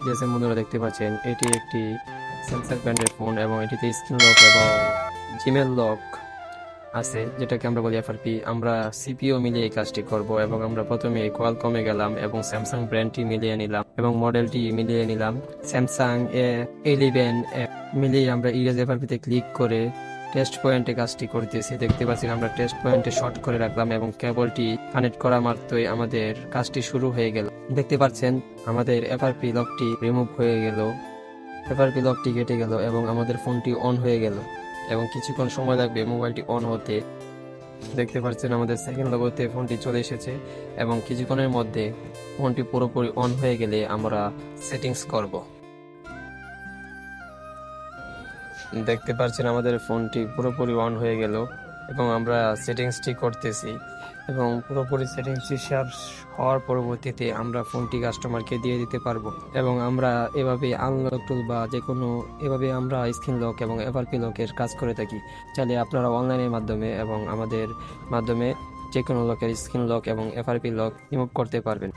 যে বন্ধুরা দেখতে পাচ্ছেন এটি একটি স্যামসাং ব্র্যান্ডের ফোন এবং এটিতে স্ক্রিন লক এবং জিমেল লক আছে, যেটাকে আমরা বলি এফআরপি। আমরা সিপিইউ মিলিয়ে এই কাজটি করব এবং আমরা প্রথমে কোয়ালকমে গেলাম এবং স্যামসাং ব্র্যান্ডটি মিলিয়ে নিলাম এবং মডেলটি মিলিয়ে নিলাম। স্যামসাং A11 মিলিয়ে আমরা ইরেজ এফআরপিতে ক্লিক করে টেস্ট পয়েন্টে কাজটি করতেছি। দেখতে পাচ্ছি আমরা টেস্ট পয়েন্টে শর্ট করে রাখলাম এবং কেবলটি কানেক্ট করা মাত্রই আমাদের কাজটি শুরু হয়ে গেল। দেখতে পাচ্ছেন আমাদের এফআরপি লকটি রিমুভ হয়ে গেল, এফআরপি লকটি কেটে গেল এবং আমাদের ফোনটি অন হয়ে গেল এবং কিছুক্ষণ সময় লাগবে মোবাইলটি অন হতে। দেখতে পাচ্ছেন আমাদের সেকেন্ড লোগোতে ফোনটি চলে এসেছে এবং কিছুক্ষণের মধ্যে ফোনটি পুরোপুরি অন হয়ে গেলে আমরা সেটিংস করব। দেখতে পাচ্ছেন আমাদের ফোনটি পুরোপুরি অন হয়ে গেল এবং আমরা সেটিংসটি করতেছি এবং পুরোপুরি সেটিংসটি শেয়ার হওয়ার পরবর্তীতে আমরা ফোনটি কাস্টমারকে দিয়ে দিতে পারবো এবং আমরা এভাবে আনলক টুল বা যে কোনো এভাবে আমরা স্ক্রিন লক এবং এফআরপি লকের কাজ করে থাকি। চাইলে আপনারা অনলাইনের মাধ্যমে এবং আমাদের মাধ্যমে যে কোনো লকের স্ক্রিন লক এবং এফআরপি লক রিমুভ করতে পারবেন।